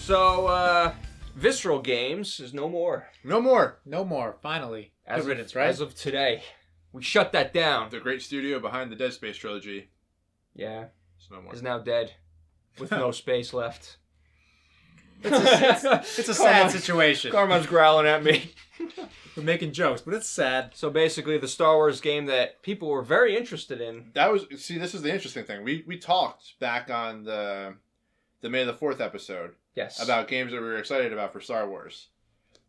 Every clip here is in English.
So, Visceral Games is no more. No more. No more. Finally. As Good riddance, right? As of today. We shut that down. The great studio behind the Dead Space trilogy. Yeah. It's no more. Is now dead. With no space left. It's a sad situation. Karma's growling at me. We're making jokes, but it's sad. So basically, the Star Wars game that people were very interested in. This is the interesting thing. We talked back on the May the 4th episode. Yes. About games that we were excited about for Star Wars.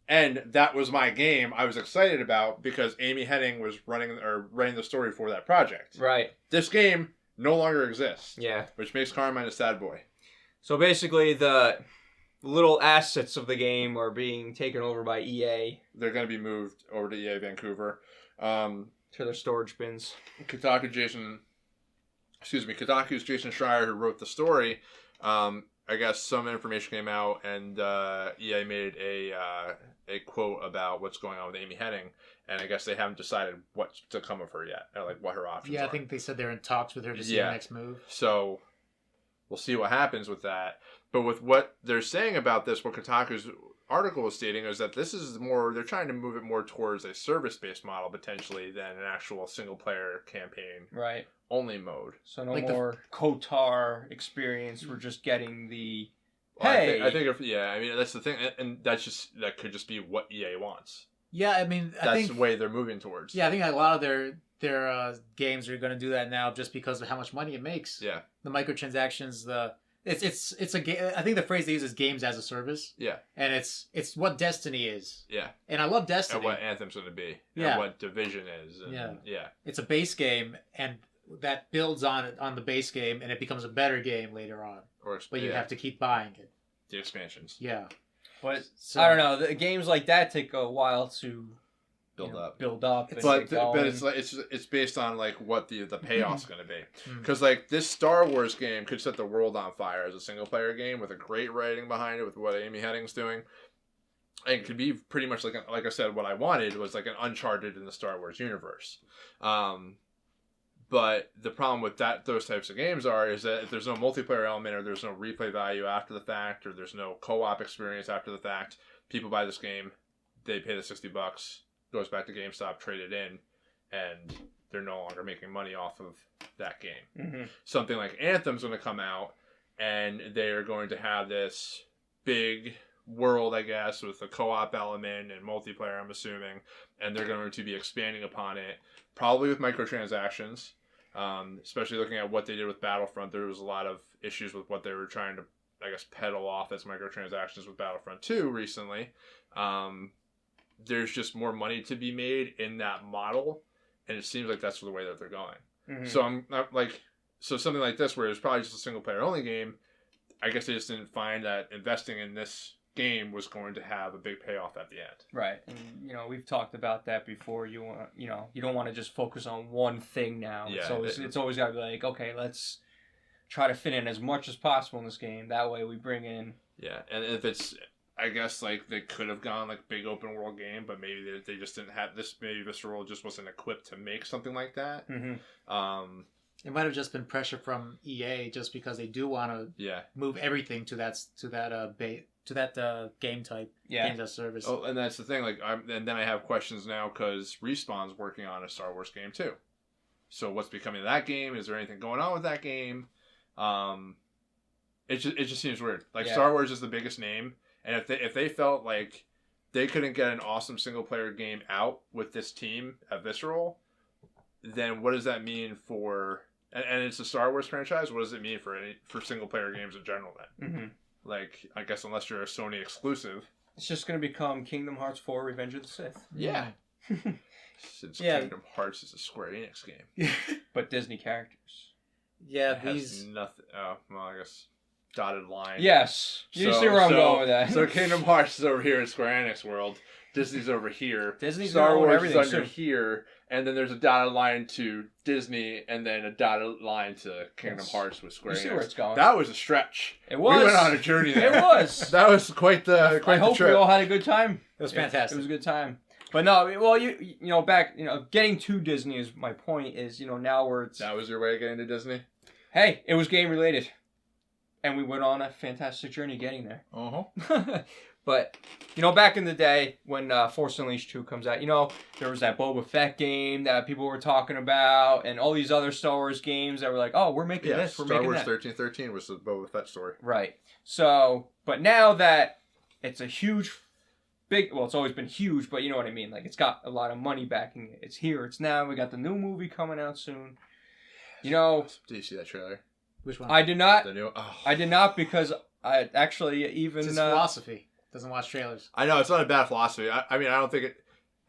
And that was my game I was excited about because Amy Hennig was writing the story for that project. Right. This game no longer exists. Yeah. Which makes Carmine a sad boy. So basically, the little assets of the game are being taken over by EA. They're going to be moved over to EA Vancouver. To their storage bins. Kotaku's Jason Schreier, who wrote the story, I guess some information came out, and EA made a quote about what's going on with Amy Hennig, and I guess they haven't decided what's to come of her yet, or like what her options are. Yeah, I think they said they're in talks with her to see the next move. So we'll see what happens with that. But with what they're saying about this, what Kotaku's article is stating is that this is more, they're trying to move it more towards a service-based model potentially than an actual single-player campaign. Right. Only mode. So no like more KOTOR experience. We're just getting the Well, hey. I think I mean that's the thing, and that could just be what EA wants. Yeah, I mean, I think that's the way they're moving towards. Yeah, I think a lot of their games are going to do that now just because of how much money it makes. Yeah. The microtransactions, it's a game. I think the phrase they use is games as a service. Yeah. And it's what Destiny is. Yeah. And I love Destiny. And what Anthem's going to be. Yeah. And what Division is. And yeah. It's a base game, and that builds on the base game, and it becomes a better game later on. But you have to keep buying it. The expansions. Yeah. But I don't know. The games like that take a while to build up. But it's based on like what the payoff's going to be. Because like this Star Wars game could set the world on fire as a single player game with a great writing behind it, with what Amy Hennig's doing. And it could be pretty much like I said, what I wanted was like an Uncharted in the Star Wars universe. But the problem with those types of games is that if there's no multiplayer element, or there's no replay value after the fact, or there's no co-op experience after the fact, people buy this game, they pay the $60, goes back to GameStop, trade it in, and they're no longer making money off of that game. Mm-hmm. Something like Anthem's going to come out, and they are going to have this big world, I guess, with a co-op element and multiplayer, I'm assuming, and they're going to be expanding upon it, probably with microtransactions. Especially looking at what they did with Battlefront, there was a lot of issues with what they were trying to, I guess, peddle off as microtransactions with Battlefront 2 recently. There's just more money to be made in that model, and it seems like that's the way that they're going. Mm-hmm. So something like this, where it's probably just a single player only game, I guess they just didn't find that investing in this game was going to have a big payoff at the end. Right. And we've talked about that before. You don't want to just focus on one thing now. Yeah, it's always got to be like, okay, let's try to fit in as much as possible in this game. That way we bring in. Yeah, and if it's, I guess like they could have gone like big open world game, but maybe they just didn't have this. Maybe Visceral just wasn't equipped to make something like that. Mm-hmm. It might have just been pressure from EA, just because they do want to move everything to that game type, games as service. Oh, and that's the thing. And then I have questions now because Respawn's working on a Star Wars game too. So what's becoming of that game? Is there anything going on with that game? It just seems weird. Star Wars is the biggest name, and if they felt like they couldn't get an awesome single player game out with this team at Visceral, then what does that mean for? And it's a Star Wars franchise. What does it mean for single player games in general then? Mm-hmm. I guess unless you're a Sony exclusive. It's just going to become Kingdom Hearts 4 Revenge of the Sith. Yeah. Since Kingdom Hearts is a Square Enix game. But Disney characters. Yeah, has nothing. Oh, well, I guess dotted line. Yes. You see where I'm going with that. So Kingdom Hearts is over here in Square Enix world. Disney's over here. Disney's Star Wars everything is under here. And then there's a dotted line to Disney, and then a dotted line to Kingdom Hearts with Square Enix. You see where it's going. That was a stretch. It was. We went on a journey there. It was. That was quite the I hope trip. we all had a good time. It was fantastic. It was a good time. But no, well, getting to Disney is my point. Is now where it's. That was your way of getting to Disney. Hey, it was game related. and we went on a fantastic journey getting there. Uh-huh. But, back in the day when Force Unleashed 2 comes out, there was that Boba Fett game that people were talking about, and all these other Star Wars games that were like, oh, we're making this, we're making that. Star Wars 1313 was the Boba Fett story. Right. So, but now that it's a it's always been huge, but you know what I mean. Like, it's got a lot of money backing it. It's here, it's now. We got the new movie coming out soon. Did you see that trailer? Which one? I did not. The new. Oh. I did not because I actually even. It's his philosophy. Doesn't watch trailers. I know it's not a bad philosophy. I mean, I don't think it.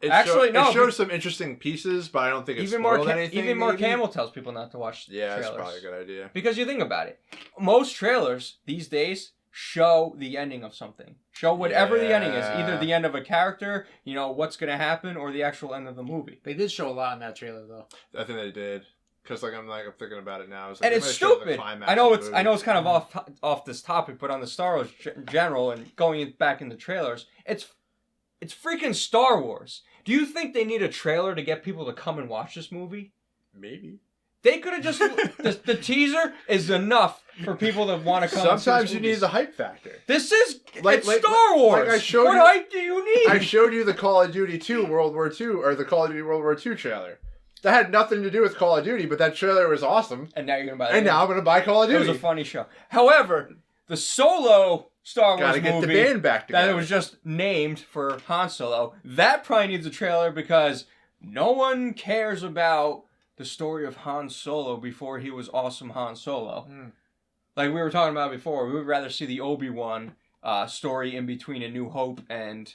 It shows some interesting pieces, but I don't think it's spoiled anything. Even Mark Hamill tells people not to watch trailers. Yeah, that's probably a good idea. Because you think about it, most trailers these days show the ending of something. Show whatever the ending is. Either the end of a character, what's going to happen, or the actual end of the movie. They did show a lot in that trailer, though. I think they did. Because I'm thinking about it now. And it's stupid. I know it's kind of off this topic, but on the Star Wars in general and going back into trailers, it's freaking Star Wars. Do you think they need a trailer to get people to come and watch this movie? Maybe. They could have just the teaser is enough for people to want to come. Sometimes you need the hype factor. This is it's Star Wars. What hype do you need? I showed you the Call of Duty 2 World War II or the Call of Duty World War II trailer. That had nothing to do with Call of Duty, but that trailer was awesome. And now you're gonna buy. And now I'm gonna buy Call of Duty. It was a funny show. However, the Solo Star Wars movie the band back together. That it was just named for Han Solo. That probably needs a trailer because no one cares about the story of Han Solo before he was awesome Han Solo. Like we were talking about before, we would rather see the Obi-Wan story in between A New Hope and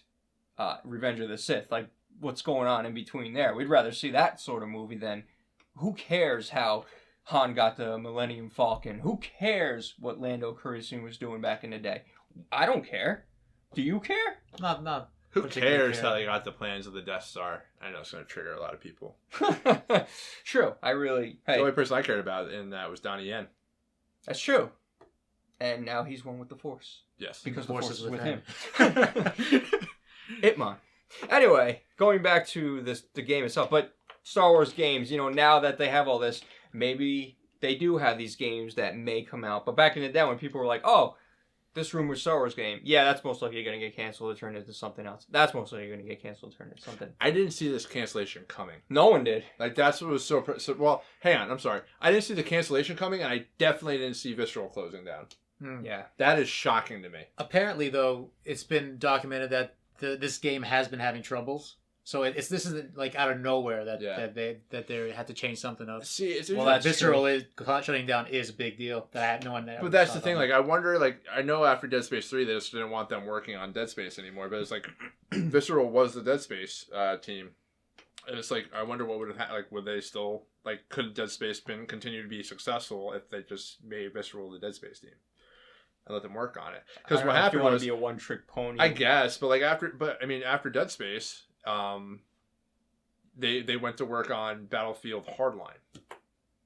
Revenge of the Sith. Like, what's going on in between there? We'd rather see that sort of movie than who cares how Han got the Millennium Falcon? Who cares what Lando Calrissian was doing back in the day? I don't care. Do you care? Not. Who cares how they got the plans of the Death Star? I know it's going to trigger a lot of people. True. The only person I cared about in that was Donnie Yen. That's true. And now he's one with the Force. Yes. Because the Force is with him. Itmon. Anyway, going back to the game itself, but Star Wars games, now that they have all this, maybe they do have these games that may come out. But back in the day when people were like, oh, this rumored Star Wars game, yeah, that's most likely going to get canceled or turn into something else. That's most likely going to get canceled or turn into something. I didn't see this cancellation coming. No one did. Like, that's what was so well, hang on, I'm sorry. I didn't see the cancellation coming, and I definitely didn't see Visceral closing down. Yeah. That is shocking to me. Apparently, though, it's been documented that this game has been having troubles. So this isn't like out of nowhere that they had to change something up. See, that Visceral is shutting down is a big deal. That I had no one. But that's the thing. Like, I wonder. Like, I know after Dead Space 3, they just didn't want them working on Dead Space anymore. But it's like, Visceral was the Dead Space team, and it's like, I wonder what would have happened. Like, would they still could Dead Space continue to be successful if they just made Visceral the Dead Space team and let them work on it? Because what happened was to be a one-trick pony. I guess, but after Dead Space. They went to work on Battlefield Hardline.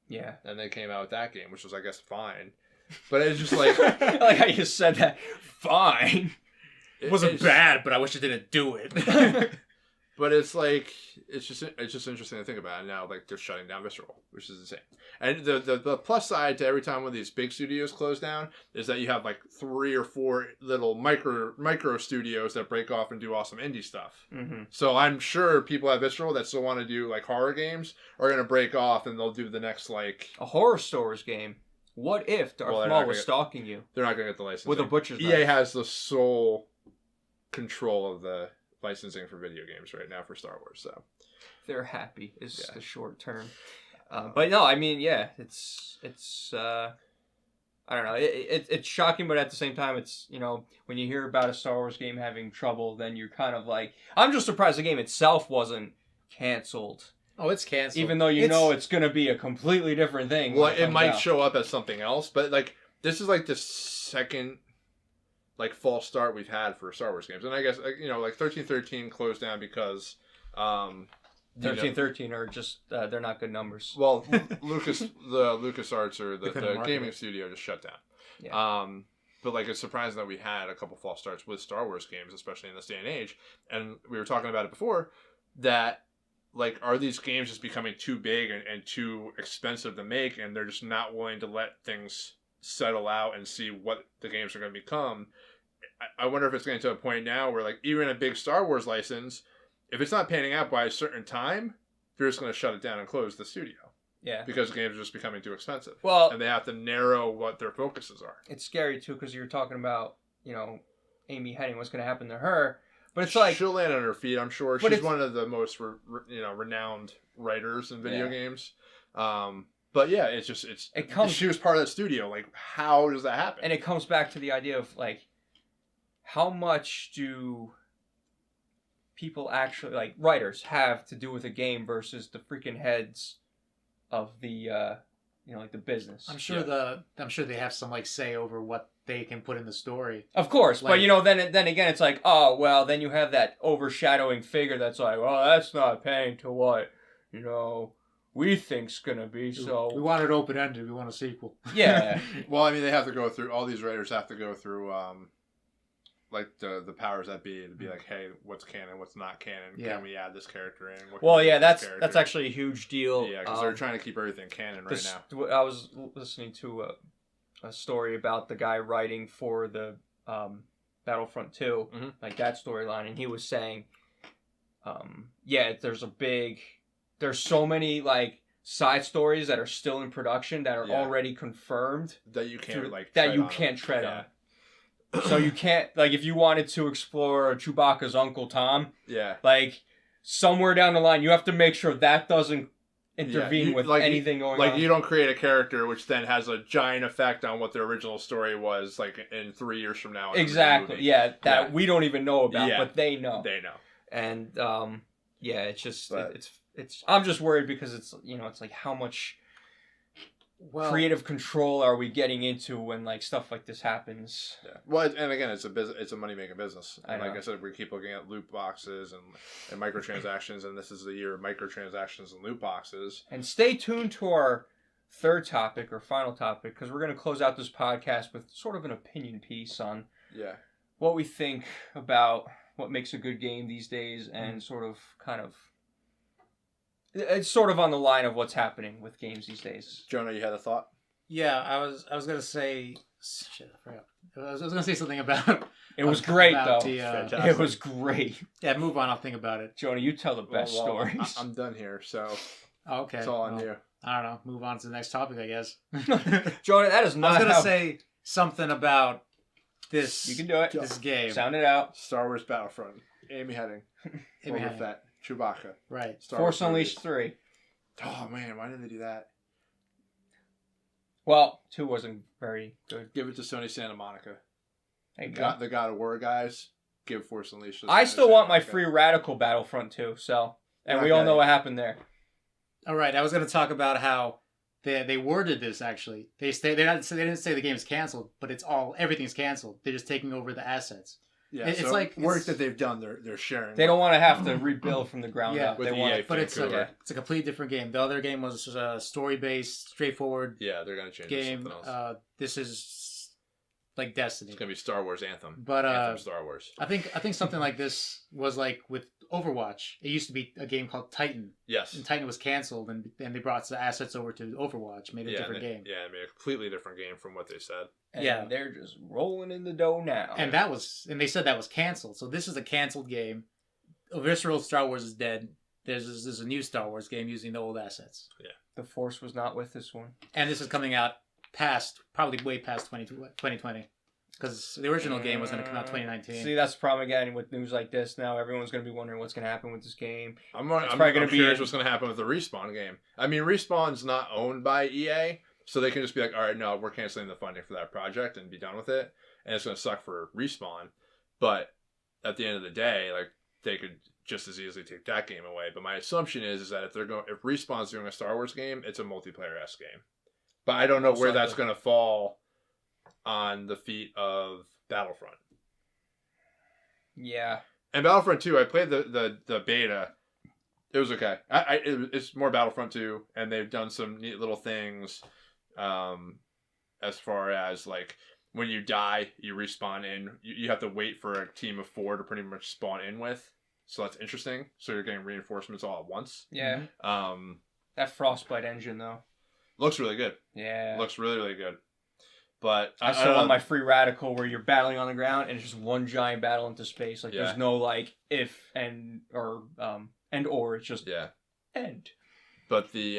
Yeah. And they came out with that game, which was, I guess, fine. But it's just like... I like how you said that. Fine. It wasn't bad, but I wish I didn't do it. But it's like... It's just interesting to think about. And now, they're shutting down Visceral, which is insane. And the plus side to every time one of these big studios close down is that you have, 3 or 4 little micro studios that break off and do awesome indie stuff. Mm-hmm. So I'm sure people at Visceral that still want to do, horror games are going to break off and they'll do the next, A horror stores game. What if Darth Maul was stalking you? They're not going to get the license. With a butcher's knife. EA has the sole control of the licensing for video games right now for Star Wars, so they're happy is the short term. But no, I mean, yeah, it's I don't know, it's shocking, but at the same time, it's when you hear about a Star Wars game having trouble, then you're kind of like, I'm just surprised the game itself wasn't canceled. Oh, it's canceled. Even though it's going to be a completely different thing. Well, it might show up as something else, but this is the second false start we've had for Star Wars games, and I guess 1313 closed down because 1313 are just they're not good numbers. Well, the LucasArts or the gaming studio just shut down. Yeah. But it's surprising that we had a couple false starts with Star Wars games, especially in this day and age. And we were talking about it before that are these games just becoming too big and too expensive to make, and they're just not willing to let things settle out and see what the games are going to become. I wonder if it's getting to a point now where, like, even a big Star Wars license, if it's not panning out by a certain time, they're just going to shut it down and close the studio. Yeah. Because the games are just becoming too expensive. Well, and they have to narrow what their focuses are. It's scary, too, because you're talking about, Amy Hennig, what's going to happen to her. But it's like... She'll land on her feet, I'm sure. She's one of the most, renowned writers in video games. But yeah, she was part of that studio. Like, how does that happen? And it comes back to the idea of, like, how much do people actually, like, writers have to do with a game versus the freaking heads of the, like, the business. I'm sure they have some, like, say over what they can put in the story. Of course, like, but, then again, it's like, oh, well, then you have that overshadowing figure that's like, well, that's not paying to what, we think's gonna be, so... We want it open-ended, we want a sequel. Yeah. Well, I mean, they have to go through, all these writers have to go through, like, the powers that be, to be like, hey, what's canon, what's not canon, can we add this character in? That's actually a huge deal. Yeah, because they're trying to keep everything canon right now. I was listening to a story about the guy writing for the Battlefront 2, like that storyline, and he was saying, there's so many, like, side stories that are still in production that are already confirmed that you can't tread on. So you can't, like, if you wanted to explore Chewbacca's Uncle Tom, like, somewhere down the line, you have to make sure that doesn't intervene with anything going on. Like, you don't create a character which then has a giant effect on what the original story was, like, in 3 years from now. Exactly, that we don't even know about, but they know. They know. And, it's just, it's I'm just worried because it's, it's like, how much... creative control are we getting into when, like, stuff like this happens? Yeah. Well, and again, it's a money-making business. And like I said, we keep looking at loot boxes and microtransactions, and this is the year of microtransactions and loot boxes. And stay tuned to our third topic, or final topic, because we're going to close out this podcast with sort of an opinion piece on what we think about what makes a good game these days, and it's sort of on the line of what's happening with games these days. Jonah, you had a thought? Yeah, I was gonna say. Shit, I forgot. I was gonna say something about. It was great though. It was great. Yeah, move on. I'll think about it. Jonah, you tell the best stories. I'm done here, so. Oh, okay. It's all on you. I don't know. Move on to the next topic, I guess. Jonah, that is not. I was gonna say something about this. You can do it. This game. Sound it out. Star Wars Battlefront. Amy Hennig. Boba Fett. Chewbacca. Right. Force Unleashed 3. Oh, man. Why didn't they do that? Well, 2 wasn't very good. Give it to Sony Santa Monica. There you go. The God of War guys. Give Force Unleashed. I still want my free Radical Battlefront 2, so... And we all know what happened there. All right. I was going to talk about how they worded this, actually. They didn't say the game's canceled, but everything's canceled. They're just taking over the assets. Yeah, it's like work that they've done. They're sharing. They don't want to have to rebuild from the ground up. But it's a completely different game. The other game was a story-based, straightforward. Yeah, they're gonna change game. Something else. This is like Destiny. It's gonna be Star Wars Anthem. But Anthem Star Wars. I think something like this was like with Overwatch. It used to be a game called Titan. Yes. And Titan was canceled, and they brought the assets over to Overwatch, made a different game. Yeah, made a completely different game from what they said. And they're just rolling in the dough now. And they said that was canceled. So this is a canceled game. Visceral Star Wars is dead. There's a new Star Wars game using the old assets. Yeah. The Force was not with this one. And this is coming out probably way past 2020. Because the original game was going to come out 2019. See, that's the problem again with news like this now. Everyone's going to be wondering what's going to happen with this game. I'm curious what's going to happen with the Respawn game. I mean, Respawn's not owned by EA, so they can just be like, all right, no, we're canceling the funding for that project and be done with it. And it's going to suck for Respawn. But at the end of the day, like, they could just as easily take that game away. But my assumption is that if Respawn's doing a Star Wars game, it's a multiplayer-esque game. But I don't know where that's going to fall on the feet of Battlefront. Yeah. And Battlefront 2, I played the beta. It was okay. It's more Battlefront 2, and they've done some neat little things as far as, like, when you die, you respawn in. You have to wait for a team of 4 to pretty much spawn in with. So that's interesting. So you're getting reinforcements all at once. Yeah. That Frostbite engine, though. Looks really good. Yeah. Looks really, really good. But I still want my free radical where you're battling on the ground and it's just one giant battle into space. Like there's no like if and or. It's just end. But the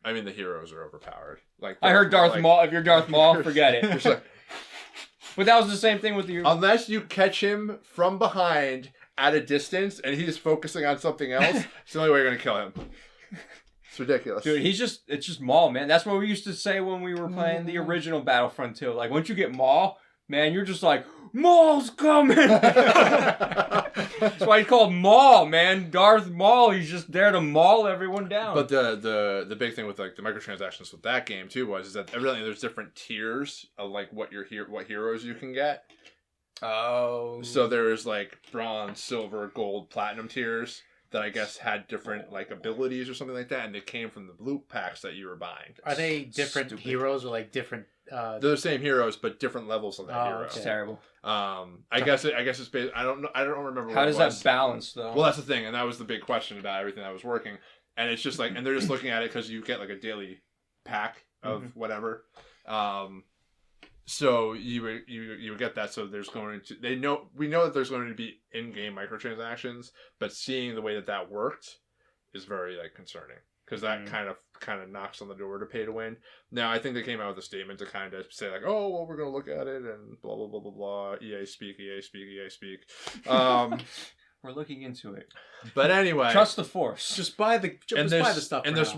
the heroes are overpowered. Like I heard Darth Maul. If you're Darth Maul, forget it. Like, but that was the same thing with the. Unless you catch him from behind at a distance and he's focusing on something else, it's the only way you're gonna kill him. It's ridiculous, dude. It's just Maul, man. That's what we used to say when we were playing the original Battlefront 2. Like once you get Maul, man, you're just like. Maul's coming! That's why he's called Maul, man. Darth Maul, he's just there to maul everyone down. But the big thing with like the microtransactions with that game too is that evidently there's different tiers of like what heroes you can get. Oh. So there's like bronze, silver, gold, platinum tiers that I guess had different like abilities or something like that, and they came from the loot packs that you were buying. Are they different heroes or like different? They're the same heroes, but different levels of that hero. It's terrible. I guess it's based. I don't remember. How does that balance though? Well, that's the thing, and that was the big question about everything that was working. And it's just like, and they're just looking at it because you get like a daily pack of whatever. So you would get that. So there's going to we know that there's going to be in-game microtransactions, but seeing the way that worked is very like concerning. Because that kind of knocks on the door to pay to win. Now, I think they came out with a statement to kind of say like, oh, well, we're going to look at it and blah, blah, blah, blah, blah. EA speak. We're looking into it. But anyway. Trust the Force. Just buy the stuff. In this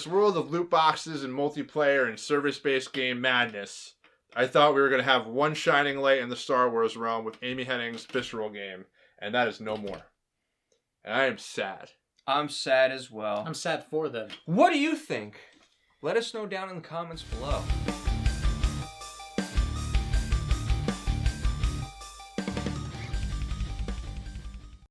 world of loot boxes and multiplayer and service-based game madness, I thought we were going to have one shining light in the Star Wars realm with Amy Hennig's Visceral Game. And that is no more. And I am sad. I'm sad as well. I'm sad for them. What do you think? Let us know down in the comments below.